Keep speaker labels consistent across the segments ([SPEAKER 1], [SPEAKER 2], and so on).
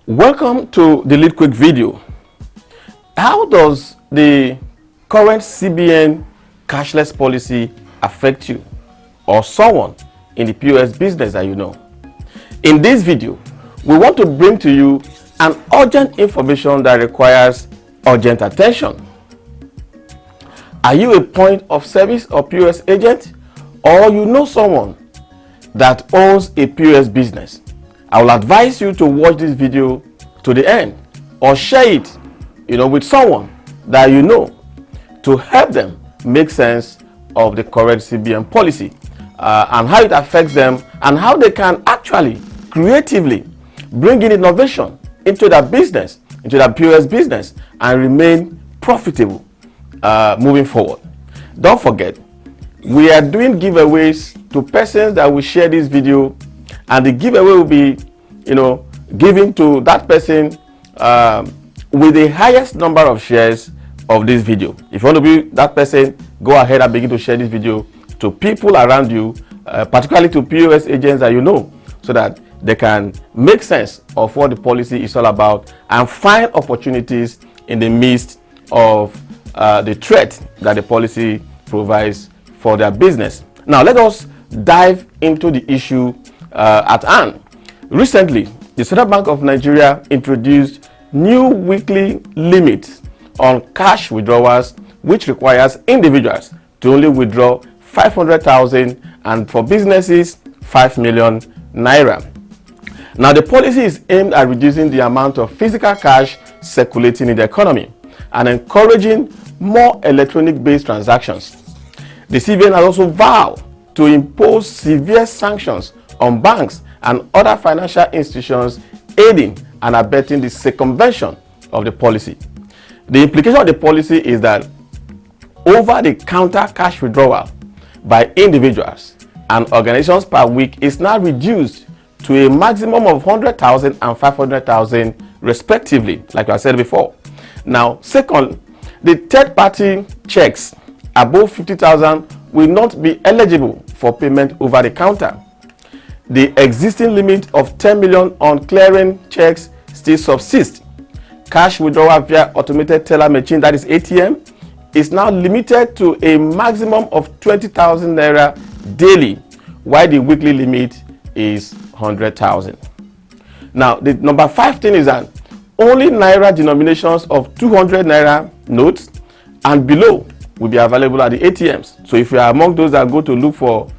[SPEAKER 1] Welcome to the Lead Quick video. How does the current CBN cashless policy affect you or someone in the POS business that you know? In this video, we want to bring to you an urgent information that requires urgent attention. Are you a point of service or POS agent, or you know someone that owns a POS business? I will advise you to watch this video to the end or share it with someone that you know to help them make sense of the current CBN policy and how it affects them and how they can actually creatively bring in innovation into their business, into their POS business, and remain profitable moving forward. Don't forget, we are doing giveaways to persons that will share this video, and the giveaway will be given to that person with the highest number of shares of this video. If you want to be that person, go ahead and begin to share this video to people around you, particularly to POS agents that you know, so that they can make sense of what the policy is all about and find opportunities in the midst of the threat that the policy provides for their business. Now, let us dive into the issue at hand. Recently, the Central Bank of Nigeria introduced new weekly limits on cash withdrawals, which requires individuals to only withdraw 500,000 and for businesses 5 million naira. Now, the policy is aimed at reducing the amount of physical cash circulating in the economy and encouraging more electronic-based transactions. The CBN has also vowed to impose severe sanctions on banks and other financial institutions aiding and abetting the circumvention of the policy. The implication of the policy is that over-the-counter cash withdrawal by individuals and organizations per week is now reduced to a maximum of 100,000 and 500,000 respectively, like I said before. Now, second, the third-party checks above 50,000 will not be eligible for payment over the counter. The existing limit of 10 million on clearing checks still subsists. Cash withdrawal via automated teller machine, that is ATM, is now limited to a maximum of 20,000 naira daily, while the weekly limit is 100,000. Now, the number 5 thing is that only naira denominations of 200 naira notes and below will be available at the ATMs. So if you are among those that go to look for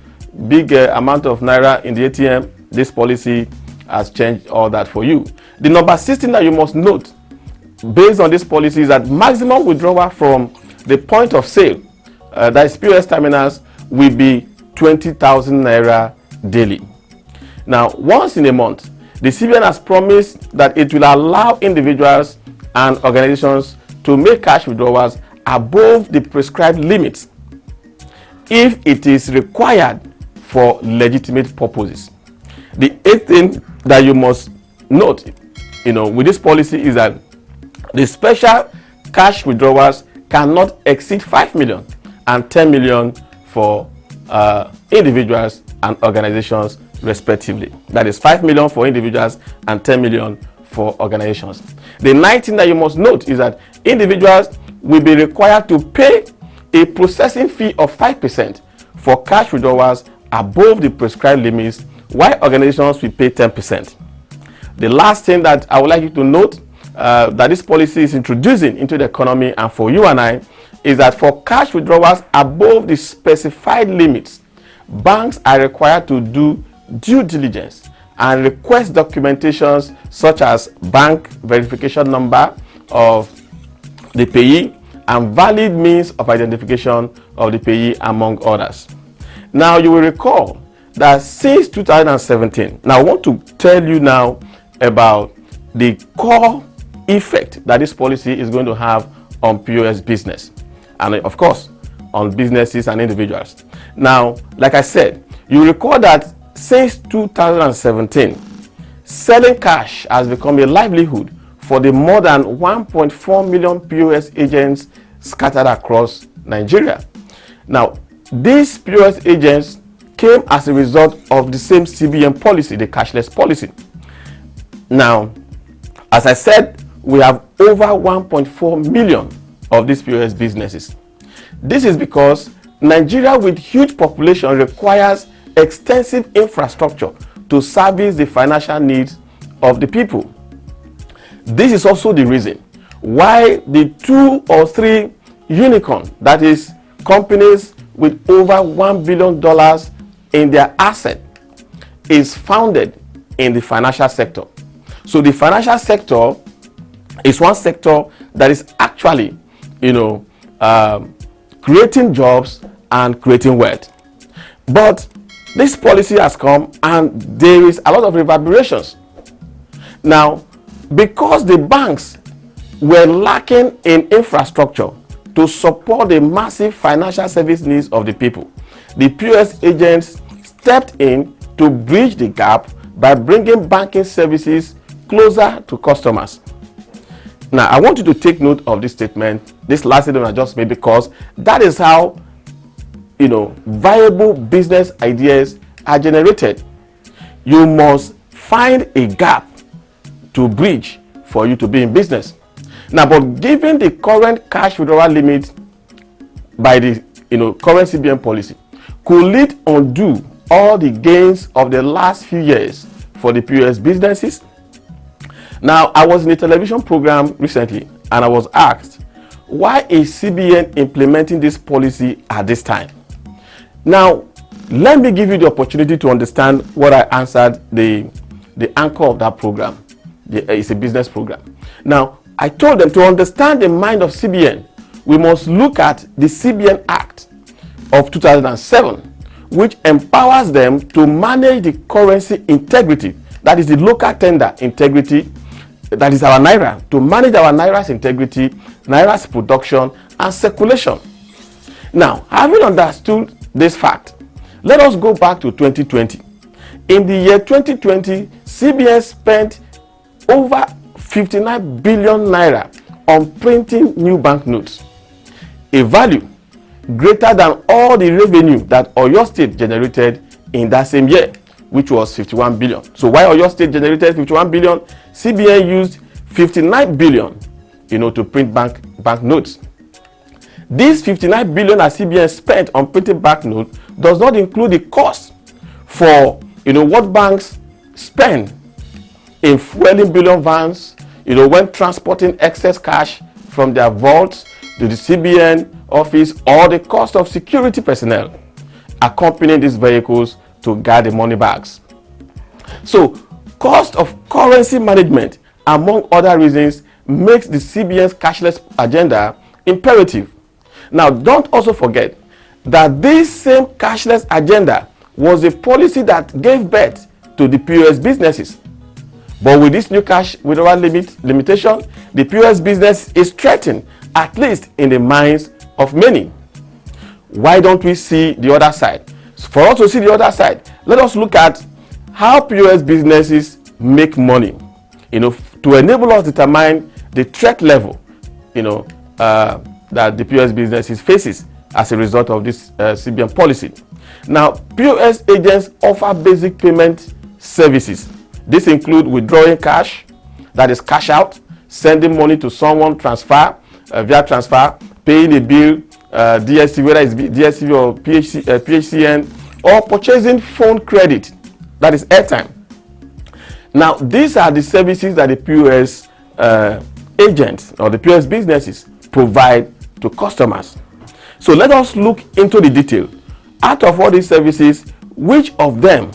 [SPEAKER 1] big amount of naira in the ATM, this policy has changed all that for you. The number 16 that you must note based on this policy is that maximum withdrawal from the point of sale, that is POS terminals, will be 20,000 naira daily. Now, once in a month, the CBN has promised that it will allow individuals and organizations to make cash withdrawals above the prescribed limits if it is required for legitimate purposes. The 8th thing that you must note, with this policy is that the special cash withdrawals cannot exceed 5 million and 10 million for individuals and organizations respectively. That is 5 million for individuals and 10 million for organizations. The 9th thing that you must note is that individuals will be required to pay a processing fee of 5% for cash withdrawals above the prescribed limits, while organizations will pay 10%. The last thing that I would like you to note that this policy is introducing into the economy and for you and I is that for cash withdrawals above the specified limits, banks are required to do due diligence and request documentations such as bank verification number of the payee and valid means of identification of the payee, among others. Now, you will recall that since 2017, now I want to tell you now about the core effect that this policy is going to have on POS business and, of course, on businesses and individuals. Now, like I said, you recall that since 2017, selling cash has become a livelihood for the more than 1.4 million POS agents scattered across Nigeria. Now, these POS agents came as a result of the same CBN policy, the cashless policy. Now, As I said, we have over 1.4 million of these POS businesses. This is because Nigeria with huge population requires extensive infrastructure to service the financial needs of the people. This is also the reason why the 2 or 3 unicorn, that is companies with over $1 billion in their asset, is founded in the financial sector. So the financial sector is one sector that is actually, creating jobs and creating wealth. But this policy has come and there is a lot of reverberations. Now, because the banks were lacking in infrastructure to support the massive financial service needs of the people, the POS agents stepped in to bridge the gap by bringing banking services closer to customers. Now, I want you to take note of this statement, this last statement I just made, because that is how, viable business ideas are generated. You must find a gap to bridge for you to be in business. Now, but given the current cash withdrawal limit by the current CBN policy, could it undo all the gains of the last few years for the POS businesses? Now, I was in a television program recently and I was asked, why is CBN implementing this policy at this time? Now, let me give you the opportunity to understand what I answered the anchor of that program. It's a business program. Now, I told them to understand the mind of CBN, we must look at the CBN Act of 2007, which empowers them to manage the currency integrity, that is the local tender integrity, that is our Naira, to manage our Naira's integrity, Naira's production and circulation. Now, having understood this fact, let us go back to 2020. In the year 2020, CBN spent over 59 billion Naira on printing new banknotes, a value greater than all the revenue that Oyo State generated in that same year, which was 51 billion. So while Oyo State generated 51 billion, CBN used 59 billion, to print banknotes. This 59 billion that CBN spent on printing banknotes does not include the cost for, what banks spend in fueling billion vans, when transporting excess cash from their vaults to the CBN office, or the cost of security personnel accompanying these vehicles to guard the money bags. So, cost of currency management, among other reasons, makes the CBN's cashless agenda imperative. Now, don't also forget that this same cashless agenda was a policy that gave birth to the POS businesses. But with this new cash withdrawal limitation, the POS business is threatened, at least in the minds of many. Why don't we see the other side? For us to see the other side, let us look at how POS businesses make money, to enable us to determine the threat level, that the POS businesses faces as a result of this CBN policy. Now, POS agents offer basic payment services. This include withdrawing cash, that is cash out, sending money to someone, via transfer, paying a bill, DSTV, whether it's DSTV or PHCN, or purchasing phone credit, that is airtime. Now, these are the services that the POS agents or the POS businesses provide to customers. So let us look into the detail. Out of all these services, which of them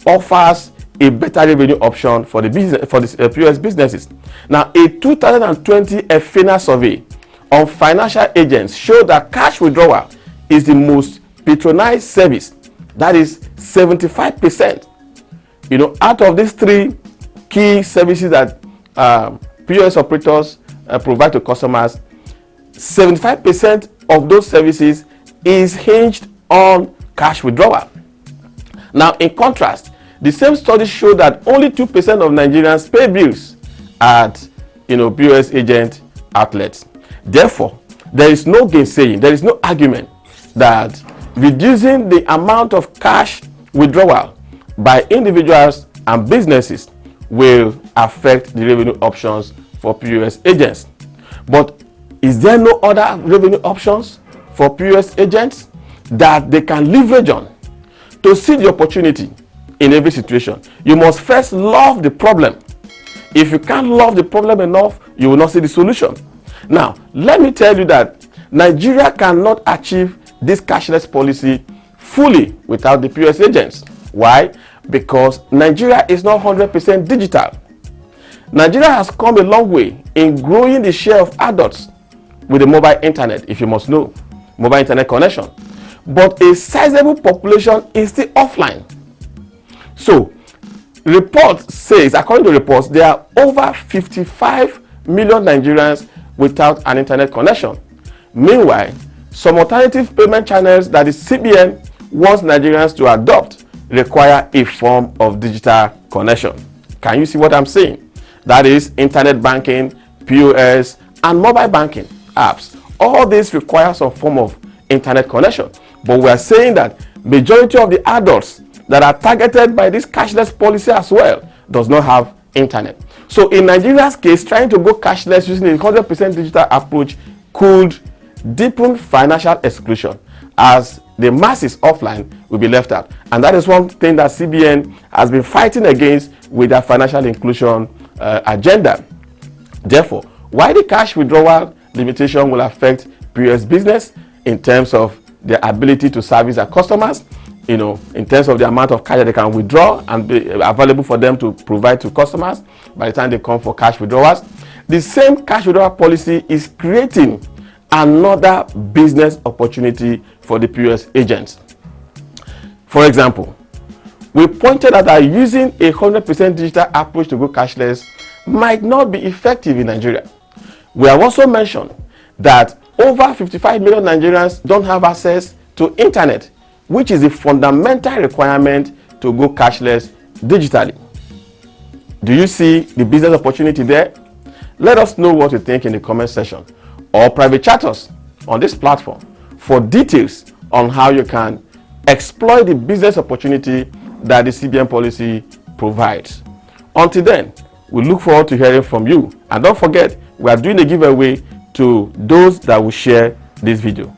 [SPEAKER 1] offers a better revenue option for the business, for the POS businesses? Now, a 2020 EFINA survey on financial agents showed that cash withdrawal is the most patronized service. That is 75%. Out of these three key services that POS operators provide to customers, 75% of those services is hinged on cash withdrawal. Now, in contrast, the same study showed that only 2% of Nigerians pay bills at POS agent outlets. Therefore, there is no gainsaying, there is no argument that reducing the amount of cash withdrawal by individuals and businesses will affect the revenue options for POS agents. But is there no other revenue options for POS agents that they can leverage on to see the opportunity in every situation? You must first love the problem. If you can't love the problem enough, you will not see the solution. Now, let me tell you that Nigeria cannot achieve this cashless policy fully without the POS agents. Why? Because Nigeria is not 100% digital. Nigeria has come a long way in growing the share of adults with the mobile internet, if you must know, mobile internet connection. But a sizable population is still offline. So, reports says, according to reports, there are over 55 million Nigerians without an internet connection. Meanwhile, some alternative payment channels that the CBN wants Nigerians to adopt require a form of digital connection. Can you see what I'm saying? That is internet banking, POS, and mobile banking apps. All this requires some form of internet connection. But we are saying that majority of the adults that are targeted by this cashless policy as well does not have internet. So in Nigeria's case, trying to go cashless using a 100% digital approach could deepen financial exclusion, as the masses offline will be left out. And that is one thing that CBN has been fighting against with their financial inclusion agenda. Therefore, while the cash withdrawal limitation will affect POS business in terms of their ability to service their customers, in terms of the amount of cash that they can withdraw and be available for them to provide to customers by the time they come for cash withdrawals, the same cash withdrawal policy is creating another business opportunity for the POS agents. For example, we pointed out that using a 100% digital approach to go cashless might not be effective in Nigeria. We have also mentioned that over 55 million Nigerians don't have access to internet, which is a fundamental requirement to go cashless digitally. Do you see the business opportunity there? Let us know what you think in the comment section, or private chat us on this platform for details on how you can exploit the business opportunity that the CBN policy provides. Until then, we look forward to hearing from you. And don't forget, we are doing a giveaway to those that will share this video.